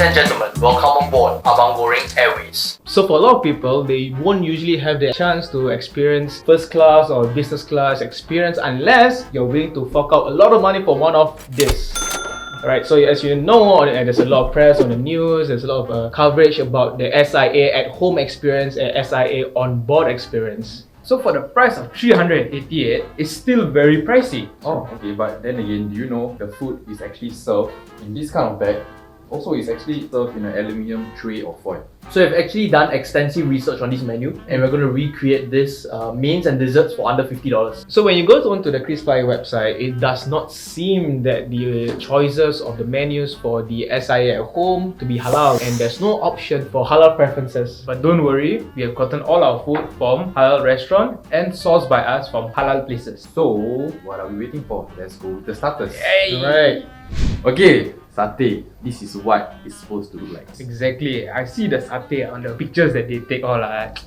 and gentlemen, welcome on board Abang Goreng Airways. So for a lot of people, they won't usually have the chance to experience first class or business class experience unless you're willing to fork out a lot of money for one of this. Alright, so as you know, there's a lot of press on the news, there's a lot of coverage about the SIA at Home Experience and SIA on board experience. So for the price of 388, it's still very pricey. Oh, okay, but then again, do you know the food is actually served in this kind of bag? Also, it's actually served in an aluminium tray or foil. So we've actually done extensive research on this menu and we're going to recreate this mains and desserts for under $50. So when you go onto the KrisFlyer website, it does not seem that the choices of the menus for the SIA at home to be halal, and there's no option for halal preferences. But don't worry, we have gotten all our food from halal restaurant and sourced by us from halal places. So, what are we waiting for? Let's go with the starters. Alright. Okay, satay. This is what it's supposed to look like. Exactly. I see the satay on the pictures that they take all like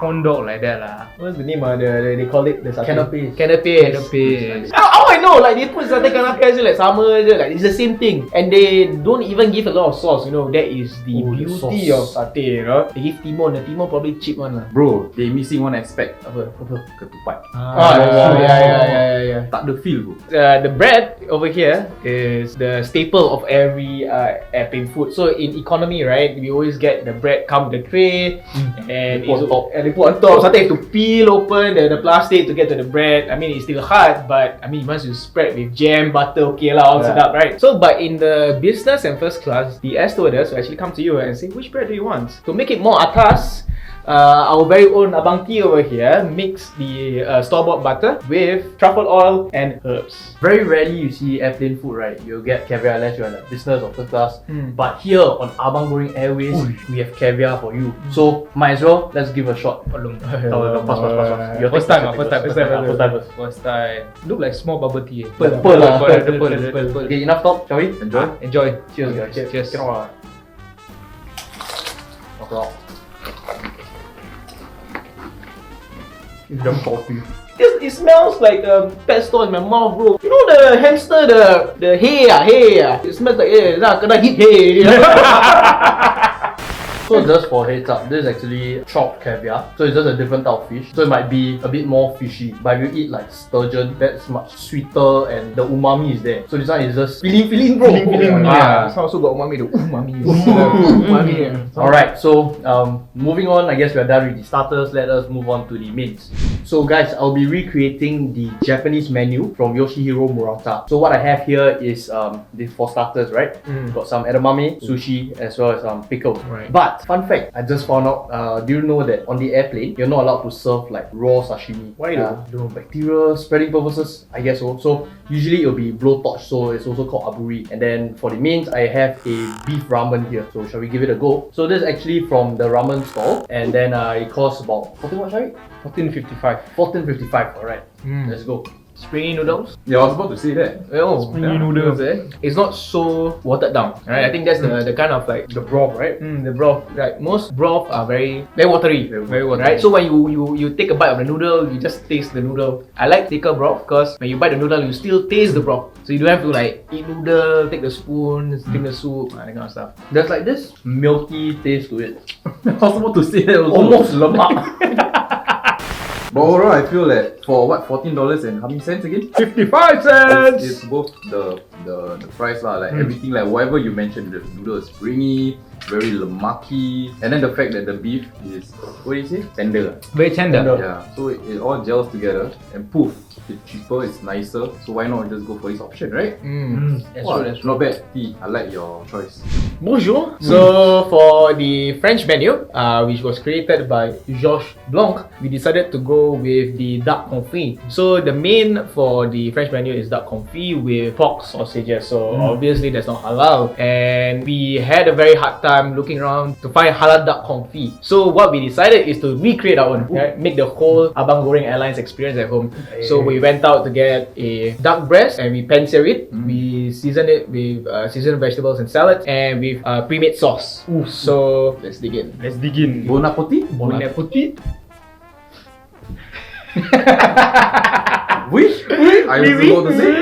corn dog like that lah. What's the name? They call it the satay. Canapes. Canapes. How I know? Like they put satay canapes like sama je, like it's the same thing, and they don't even give a lot of sauce. You know, that is the beauty of satay. You know, they give timun. The timun probably cheap one lah. Bro, they missing one aspect. Apa? Ketupat. Yeah. Tak ada feel bro. The bread over here is the staple of every airplane food. So in economy, right, we always get the bread come with the tray, and they put on top. Sometimes you have to peel open the plastic to get to the bread. I mean, it's still hard, but I mean, once you spread with jam, butter, okay lah, all sedap, right? So, but in the business and first class, the air stewardess will actually come to you and say, which bread do you want? To make it more atas, our very own Abang T over here mix the store-bought butter with truffle oil and herbs. Very rarely you see airplane food, right? You'll get caviar unless you're in a business or first class. But here on Abang Goreng Airways, we have caviar for you. So might as well, let's give a shot. Pass. Your First time. First time. Look like small bubble tea. Pearl. Okay, enough talk, shall we? Enjoy. Cheers guys. Cheers. It's damn coffee. It smells like a pet store in my mouth, bro. You know the hamster, the hay. It smells like kena hit hay. So just for heads up, this is actually chopped caviar. So it's just a different type of fish. So it might be a bit more fishy. But if you eat like sturgeon, that's much sweeter and the umami is there. So this one is just feeling bro. Yeah. This one also got umami. The umami. Alright, so moving on, I guess we're done with the starters. Let us move on to the mains. So guys, I'll be recreating the Japanese menu from Yoshihiro Murata. So what I have here is for starters, right? Got some edamame, sushi, as well as pickles. Right. But fun fact, I just found out, do you know that on the airplane, you're not allowed to serve like raw sashimi? Why don't know, bacteria spreading purposes, I guess so. So usually it'll be blowtorch, so it's also called aburi. And then for the mains, I have a beef ramen here. So shall we give it a go? So this is actually from the ramen stall, and then it costs about 14.55. 14.55. Alright, let's go. Springy noodles. Yeah, I was about to say that. Springy noodles, It's not so watered down, right? I think that's the kind of like The broth, right? the broth. Like most broth are very watery, Very watery. right? So when you take a bite of the noodle, you just taste the noodle. I like thicker broth because when you bite the noodle, you still taste the broth. So you don't have to like eat noodle, take the spoon, steam the soup, that kind of stuff. There's like this milky taste to it. I was about to say that also. Almost lemak. But overall, I feel that for what, $14 and how many cents again? 55 cents! It's both the price lah, like everything, like whatever you mentioned, the noodle is springy, very lemaki, and then the fact that the beef is, what do you say? Tender. Very tender. Yeah, so it all gels together and poof, it's cheaper, it's nicer, so why not just go for this option, right? That's Not bad, T, I like your choice. Bonjour. So for the French menu, which was created by Georges Blanc, we decided to go with the duck confit. So the main for the French menu is duck confit with pork sausages. So obviously that's not halal, and we had a very hard time looking around to find halal duck confit. So what we decided is to recreate our own, right? Make the whole Abang Goreng Airlines experience at home. So we went out to get a duck breast and we pan-sear it. We seasoned it with seasoned vegetables and salad, and with pre-made sauce. So let's dig in. Bon appetit? Bon appetit. Oui? I was about to say.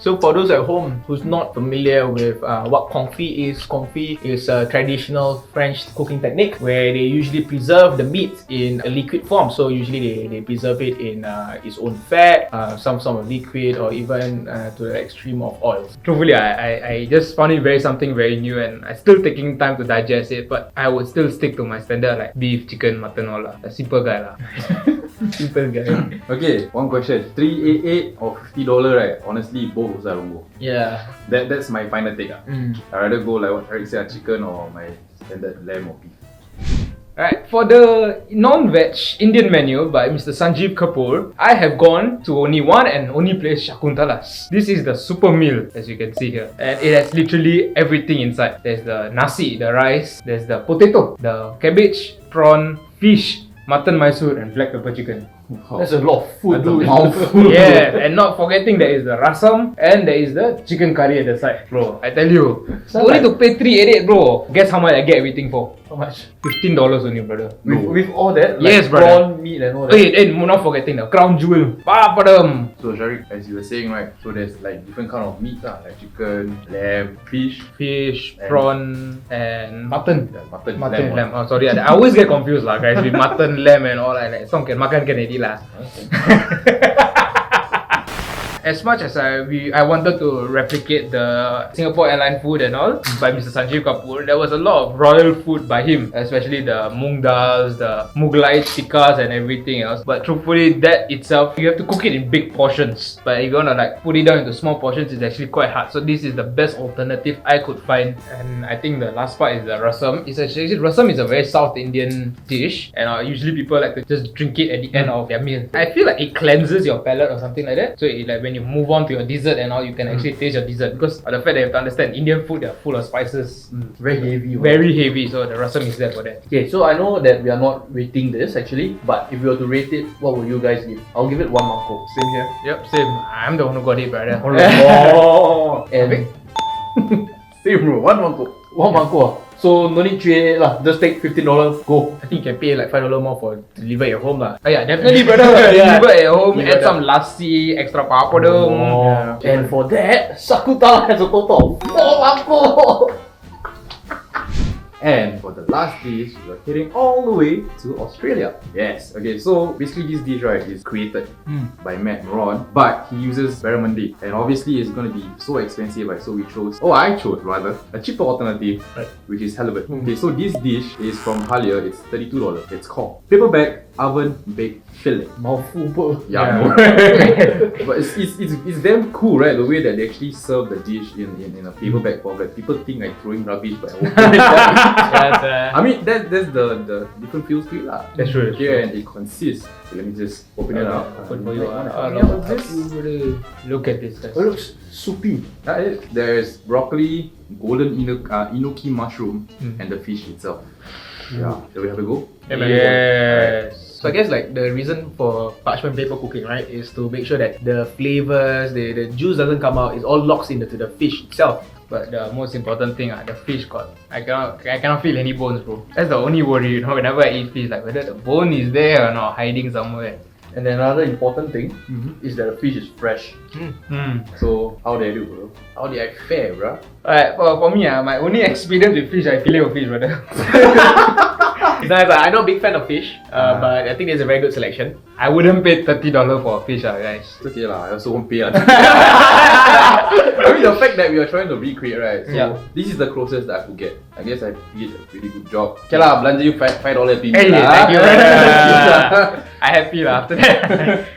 So for those at home who's not familiar with what confit is a traditional French cooking technique where they usually preserve the meat in a liquid form. So usually they preserve it in its own fat, some sort of liquid, or even to the extreme of oils. Truthfully, I just found it something very new, and I still taking time to digest it. But I would still stick to my standard like beef, chicken, mutton, all lah. A simple guy lah. Simple guy. Okay, one question. 388 or $50, right? Honestly, both also I don't go. Yeah. That's my final take. I rather go like what Eric said, chicken or my standard lamb or beef. Alright, for the non-veg Indian menu by Mr. Sanjeev Kapoor, I have gone to only one and only place, Shakuntala's. This is the super meal, as you can see here. And it has literally everything inside. There's the nasi, the rice, there's the potato, the cabbage, prawn, fish, mutton Mysore, and black pepper chicken. That's a lot of food, That's a dude. mouthful. Yeah, and not forgetting there is the rasam and there is the chicken curry at the side. Bro, I tell you, only to pay 388, bro. Guess how much I get everything for? How much? $15 only, brother. With all that? Like Yes, brother. prawn, meat and all that? Wait, and not forgetting the crown jewel. Papadam. So Sharik, as you were saying, right? So there's like different kind of meat lah, like chicken, lamb, fish, Fish, And- prawn, and mutton. mutton, Mutton, lamb. Oh, sorry, I always get confused lah, guys, with mutton, lamb, and all. Like, some can makan can already lah. As much as I wanted to replicate the Singapore airline food and all by Mr. Sanjeev Kapoor, there was a lot of royal food by him, especially the moong dals, the Mughlai tikkas and everything else. But truthfully, that itself, you have to cook it in big portions. But if you wanna like put it down into small portions, it's actually quite hard. So this is the best alternative I could find. And I think the last part is the rasam. It's actually rasam is a very South Indian dish, and usually people like to just drink it at the end of their meal. I feel like it cleanses your palate or something like that. So it, like when you move on to your dessert and all, you can actually taste your dessert, because of the fact that you have to understand Indian food, they are full of spices, Very heavy. very heavy. So the rasam is there for that. Okay, so I know that we are not rating this actually, but if we were to rate it, what would you guys give? I'll give it 1 mangkok. Same here. Yep, same. I'm the one who got it, brother. Oh, and Same bro, 1 mangkok. 1 mangkok. So no need 388 lah. Just take $15. Go. I think you can pay like $5 more for deliver at your home lah. Oh yeah, definitely, brother. Yeah. Deliver at home, Deliver add some lassi, extra papadum. Oh. And for that, Sakutala has a total of 4 mangkok. And for the last dish, we're heading all the way to Australia. Yes, okay, so basically this dish, right, is created by Matt Moron, but he uses barramundi. And obviously it's going to be so expensive, right? So I chose rather, a cheaper alternative, Right. which is halibut. Okay, so this dish is from Halia, it's $32. It's called paperback oven baked fillet. Mouthful per. Yeah, no. But it's damn cool, right? The way that they actually serve the dish in a paperback form. Like, people think like throwing rubbish, but I mean that's the different feels to it lah. That's true, that's Okay, true. and it consists. So let me just open it up. Open for you. What's this? Look at this, guys. It looks soupy. There's broccoli, golden enoki mushroom, and the fish itself. Yeah, shall we have a go? Yes. So I guess like the reason for parchment paper cooking, right, is to make sure that the flavors, the juice doesn't come out. It's all locks into the fish itself. But the most important thing, the fish I cannot feel any bones, bro. That's the only worry, you know, whenever I eat fish, like whether the bone is there or not, hiding somewhere. And another important thing is that the fish is fresh. So how did I do, bro? How did I fare, bro? Alright, for me, my only experience with fish, I fillet of fish, brother. It's nice. I'm not a big fan of fish, but I think there's a very good selection. I wouldn't pay $30 for a fish, guys. It's okay lah, I also won't pay lah. I mean the fact that we are trying to recreate, right? So Yeah. this is the closest that I could get. I guess I did a pretty good job. Okay lah, belanja you $5 per Hey, lah. thank you, brother. I happy lah after that.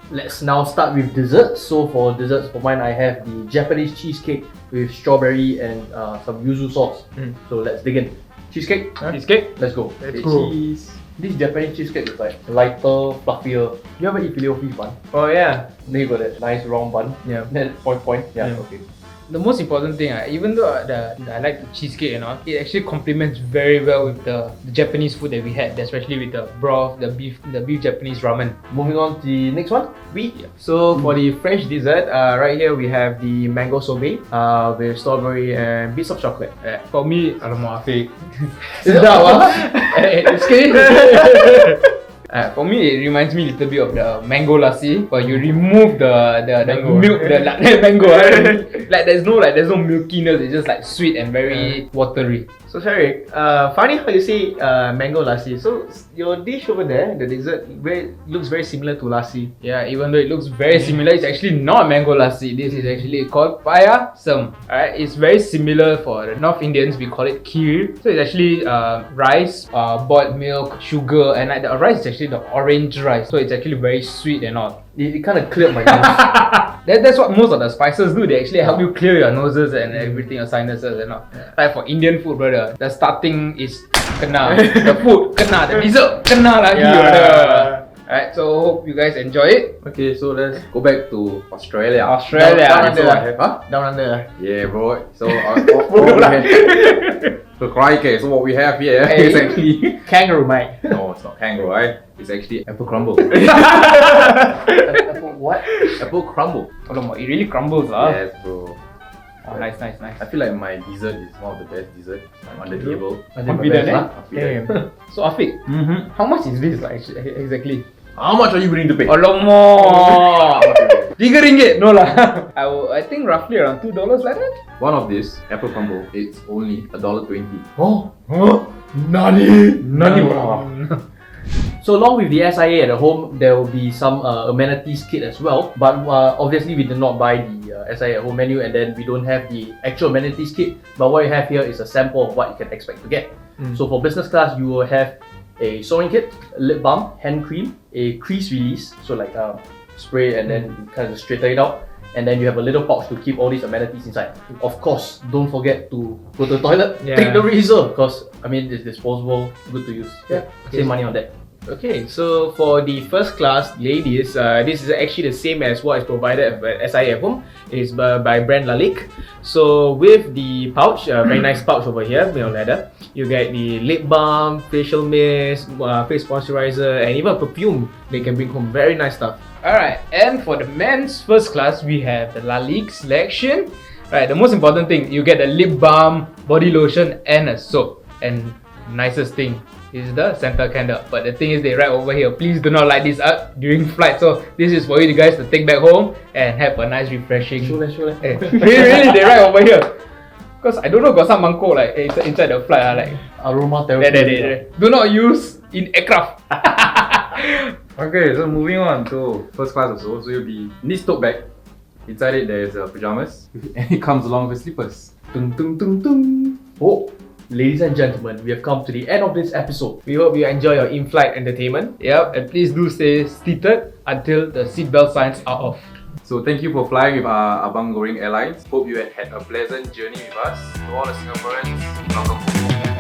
Let's now start with desserts. So for desserts, for mine I have the Japanese cheesecake with strawberry and some yuzu sauce. So let's dig in. Cheesecake? Cheesecake? Let's go. Let's go. Cheese. This Japanese cheesecake is like lighter, fluffier. You ever eat filet fish bun? Oh yeah. Then you got that nice round bun. Yeah. Then point. Yeah, Yeah. okay. The most important thing, even though I like the cheesecake and all, it actually complements very well with the Japanese food that we had, especially with the broth, the beef Japanese ramen. Moving on to the next one. So for the French dessert, right here we have the mango sorbet with strawberry and bits of chocolate. For me, alamak, fake. Sedap ah. Sikit. For me, it reminds me a little bit of the mango lassi, where you remove the milk, the mango. Like there's no milkiness. It's just like sweet and very watery. So Sharik, funny how you say mango lassi. So your dish over there, the dessert, looks very similar to lassi. Yeah, even though it looks very similar, it's actually not mango lassi. This is actually called payasam. Alright, it's very similar for the North Indians. We call it kheer. So it's actually rice, boiled milk, sugar, and like the rice is actually the orange rice. So it's actually very sweet and all. It kind of cleared my nose. That's what most of the spices do. They actually help you clear your noses and everything, your sinuses and all. Like for Indian food, brother, the starting is kena, the food kena, the dessert kena lagi, brother. Alright, so hope you guys enjoy it. Okay, so let's go back to Australia. Down So I have, Down under. Yeah, bro. So what we have, so crikey. So what we have here is actually Kangaroo, mate. no, it's not kangaroo, right? It's actually apple crumble. What? Apple crumble. Alamak, it really crumbles, lah. Yes, bro. Oh, nice. I feel like my dessert is one of the best desserts on the table. Confident, eh? Confident. So Afiq, how much is this like, exactly? How much are you willing to pay? Alamak! RM3? No lah. I think roughly around $2 like that. One of this apple crumble, it's only $1.20. Oh, Nani? Wow. So along with the SIA at home, there will be some amenities kit as well. But obviously we did not buy the SIA at home menu, and then we don't have the actual amenities kit. But what you have here is a sample of what you can expect to get. So for business class, you will have a sewing kit, a lip balm, hand cream, a crease release, so like spray and then you kind of straighten it out. And then you have a little pouch to keep all these amenities inside. Of course, don't forget to go to the toilet, take the razor, because I mean it's disposable, good to use. Yeah, save money on that. Okay, so for the first class ladies, this is actually the same as what is provided by SIA Home. It is by brand Lalique. So with the pouch, very nice pouch over here, made of leather. You get the lip balm, facial mist, face moisturizer, and even perfume. They can bring home very nice stuff. Alright, and for the men's first class, we have the Lalique selection. Right, the most important thing, you get the lip balm, body lotion, and a soap. And nicest thing is the center candle. But the thing is, they write over here, please do not light this up during flight. So this is for you guys to take back home and have a nice refreshing. Sure. Really, they write over here. Because I don't know, got some mangkok like inside the flight, like Aroma therapy. there. Do not use in aircraft. Okay, so moving on to first class also. So you'll be in this tote bag. Inside it there's pajamas and it comes along with slippers. Tung tung tung tung. Oh, ladies and gentlemen, we have come to the end of this episode. We hope you enjoy your in-flight entertainment. Yep, and please do stay seated until the seatbelt signs are off. So thank you for flying with Abang Goreng Airlines. Hope you had a pleasant journey with us. To all the Singaporeans, welcome home.